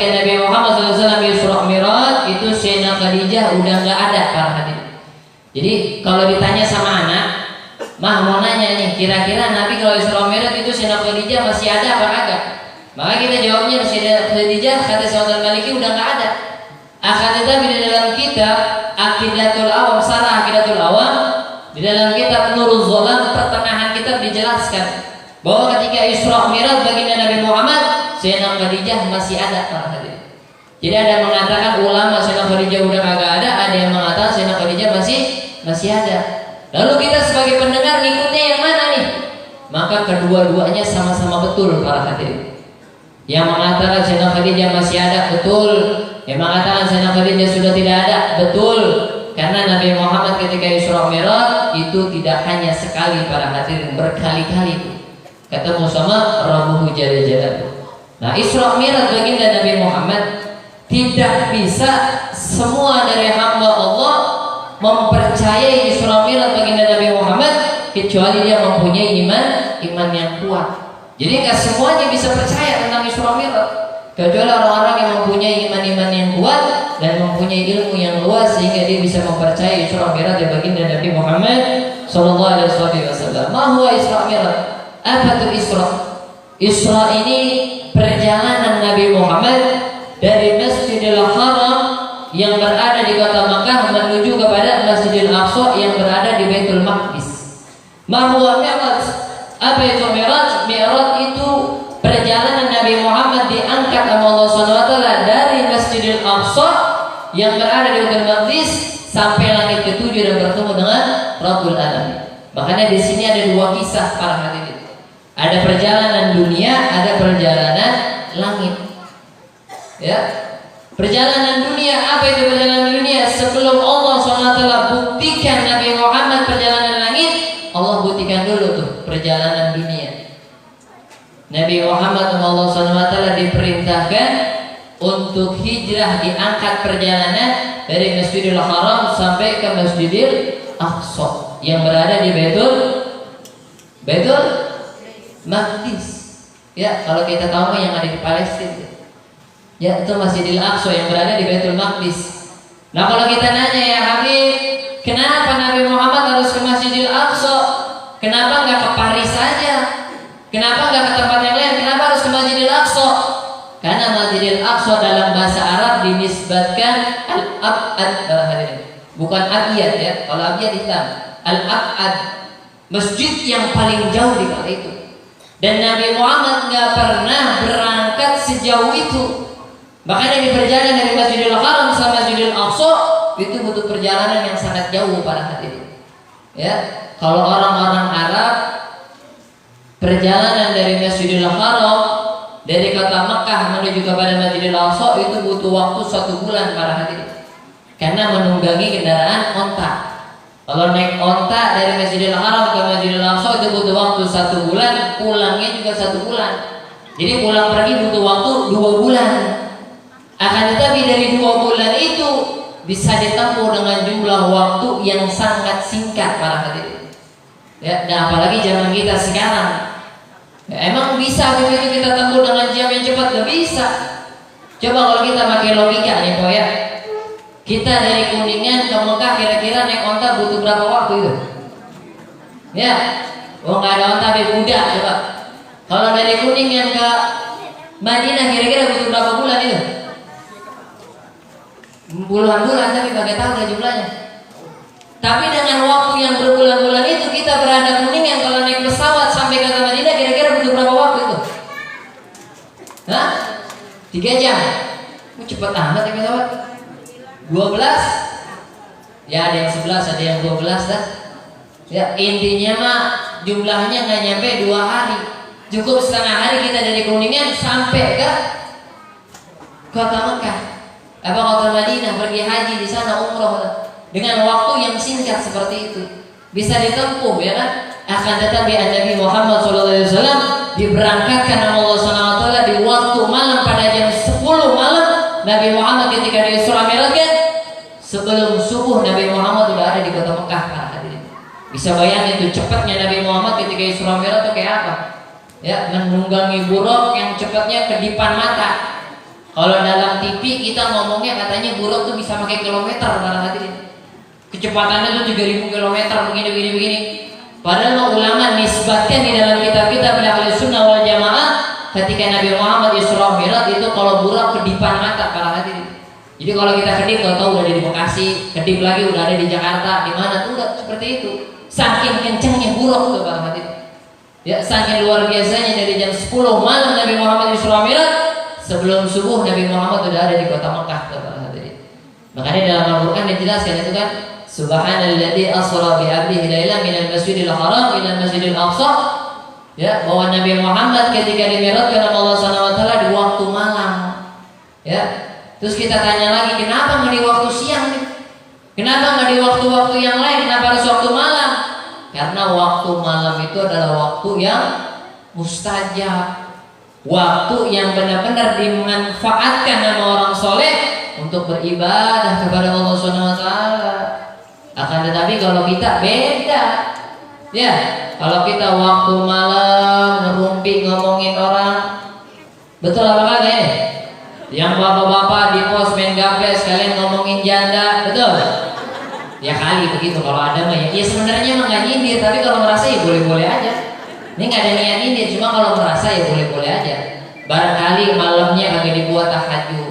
Nabi Muhammad SAW Isra Mi'raj itu Sayyidah Khadijah udah nggak ada para hadirin. Jadi kalau ditanya sama anak, mah mau nanya nih, kira-kira Nabi kalau Isra Mi'raj itu Sayyidah Khadijah masih ada apa kagak? Maka kita jawabnya Sayyidah Khadijah kata Syekh Al-Maliki udah nggak ada. Akan tetapi di dalam kitab Aqidatul Awam, Sarah Aqidatul Awam, di dalam kitab Nurul Zolam pertengahan kitab dijelaskan bahwa ketika Isra Mi'raj baginda Nabi Muhammad, Sayyidah Khadijah masih ada para hadirin. Jadi ada yang mengatakan ulama Sayyidah Khadijah udah kagak ada yang mengatakan Sayyidah Khadijah masih ada. Lalu kita sebagai pendengar ngikutnya yang mana nih? Maka kedua-duanya sama-sama betul para hadirin. Yang mengatakan Sayyidah Khadijah masih ada betul, yang mengatakan Sayyidah Khadijah sudah tidak ada betul. Karena Nabi Muhammad ketika Isra Mi'raj itu tidak hanya sekali para hadirin, berkali-kali ketemu sama Rabbuhu Jalla Jalaluhu. Nah, Isra Mi'raj baginda Nabi Muhammad tidak bisa semua dari hamba Allah mempercayai Isra Mi'raj baginda Nabi Muhammad kecuali dia mempunyai iman yang kuat. Jadi nggak semuanya bisa percaya tentang Isra Mi'raj kecuali orang-orang yang mempunyai iman yang kuat dan mempunyai ilmu yang luas sehingga dia bisa mempercayai Isra Mi'raj baginda Nabi Muhammad sallallahu alaihi wasallam. Ma huwa Isra Mi'raj? Apa itu Isra? Isra ini perjalanan Nabi Muhammad dari Masjidil Haram yang berada di kota Makkah menuju kepada Masjidil Aqsa yang berada di Baitul Maqdis. Ma huwa Mi'raj? Apa itu Mi'raj? Mi'raj itu perjalanan Nabi Muhammad diangkat oleh Allah SWT dari Masjidil Aqsa yang berada di Baitul Maqdis sampai langit ketujuh dan bertemu dengan Rabbul Alamin. Makanya di sini ada dua kisah para hadirin. Ada perjalanan dunia, ada perjalanan langit. Ya, perjalanan dunia, apa itu perjalanan dunia? Sebelum Allah SWT buktikan Nabi Muhammad perjalanan langit, Allah buktikan dulu tuh perjalanan dunia. Nabi Muhammad Allah SWT diperintahkan untuk hijrah, diangkat perjalanan dari Masjidil Haram sampai ke Masjidil Aqsa yang berada di Baitul Maqdis. Ya, kalau kita tahu yang ada di Palestina. Ya, itu Masjidil Aqsa yang berada di Baitul Maqdis. Nah, kalau kita nanya ya Habib, kenapa Nabi Muhammad harus ke Masjidil Aqsa? Kenapa nggak ke Paris saja? Kenapa nggak ke tempat yang lain? Kenapa harus ke Masjidil Aqsa? Karena Masjidil Aqsa dalam bahasa Arab dinisbatkan al-ab'ad, bukan abiyad ya. Kalau abiyad Islam, al-ab'ad, masjid yang paling jauh di kota itu. Dan Nabi Muhammad nggak pernah berangkat sejauh itu. Makanya di perjalanan dari Masjidil Haram sampai Masjidil Aqsa itu butuh perjalanan yang sangat jauh para hadirin. Ya, kalau orang-orang Arab perjalanan dari Masjidil Haram dari kota Mekah menuju kepada Masjidil Aqsa itu butuh waktu 1 bulan para hadirin. Karena menunggangi kendaraan onta. Kalau naik onta dari Masjidil Haram ke Masjidil Aqsa itu butuh waktu 1 bulan, pulangnya juga 1 bulan. Jadi pulang pergi butuh waktu 2 bulan. Akan tetapi dari 2 bulan itu bisa ditempuh dengan jumlah waktu yang sangat singkat para hadirin. Ya, dan apalagi zaman kita sekarang. Ya, emang bisa begitu kita tempuh dengan jam yang cepat? Gak bisa. Coba kalau kita pakai logika nih, Pak ya. Kita dari Kuningan ke Mekah kira-kira naik onta butuh berapa waktu itu? Ya, nggak ada onta kuda coba. Kalau dari Kuningan ke Madinah kira-kira butuh berapa bulan itu? Puluhan bulan tapi nggak tahu ada jumlahnya. Tapi dengan waktu yang berbulan-bulan itu kita berada Kuningan kalau naik pesawat sampai ke Madinah kira-kira butuh berapa waktu itu? Hah? 3 jam. Cepat amat ya pesawat. 12 ya, ada yang 11 ada yang 12 dah. Ya, intinya mah jumlahnya nggak nyampe 2 hari. Cukup setengah hari kita dari Kuningan sampai ke kota Mekah, apa kota Madinah, pergi haji di sana, umroh dengan waktu yang singkat seperti itu bisa ditempuh ya kan. Akan tetapi Nabi Muhammad SAW diberangkatkan oleh Allah SWT di waktu malam pada jam 10 malam. Nabi Muhammad ketika di Isra Mi'raj kan sebelum subuh Nabi Muhammad sudah ada di kota Mekah para hadirin. Bisa bayangin itu cepatnya Nabi Muhammad ketika Isra Mi'raj itu kayak apa? Ya, menunggangi buruk yang cepatnya kedipan mata. Kalau dalam TV kita ngomongnya katanya buruk tuh bisa pakai kilometer para hadirin. Kecepatannya tuh 3000 kilometer begini. Padahal ulama nisbatkan di dalam kitab-kitab Ahlussunnah wal Jamaah ketika Nabi Muhammad Isra Mi'raj itu kalau burak kedipan mata para hadirin. Jadi kalau kita kedip tahu udah ada di Bekasi, kedip lagi udah ada di Jakarta, di mana tuh udah seperti itu. Saking kencangnya burak tuh para hadirin. Ya, saking luar biasanya dari jam 10 malam Nabi Muhammad Isra Mi'raj, sebelum subuh Nabi Muhammad sudah ada di kota Mekah para hadirin. Makanya dalam Al-Qur'an dijelaskan itu kan, Subhanalladzi asra bi 'abdihi lailan minal masjidil haram ila masjidil aqsa. Ya, bahwa Nabi Muhammad ketika dimi'rajkan Allah Subhanahu wa taala di waktu malam. Ya. Terus kita tanya lagi, kenapa nggak di waktu siang nih? Kenapa nggak di waktu-waktu yang lain? Kenapa harus waktu malam? Karena waktu malam itu adalah waktu yang mustajab, waktu yang benar-benar dimanfaatkan sama orang soleh untuk beribadah kepada Allah Subhanahu wa taala. Akan tetapi kalau kita beda, ya, kalau kita waktu malam ngerumpi ngomongin orang, betul apa kagak ya? Yang bapak-bapak di pos main gaple sekalian ngomongin janda, betul? Ya kali begitu kalau ada mah ya. Ya sebenarnya emang nggak nyindir, tapi kalau merasa ya boleh-boleh aja. Ini nggak ada niat nyindir, cuma kalau merasa ya boleh-boleh aja. Barangkali malamnya kagak dibuat tahajud,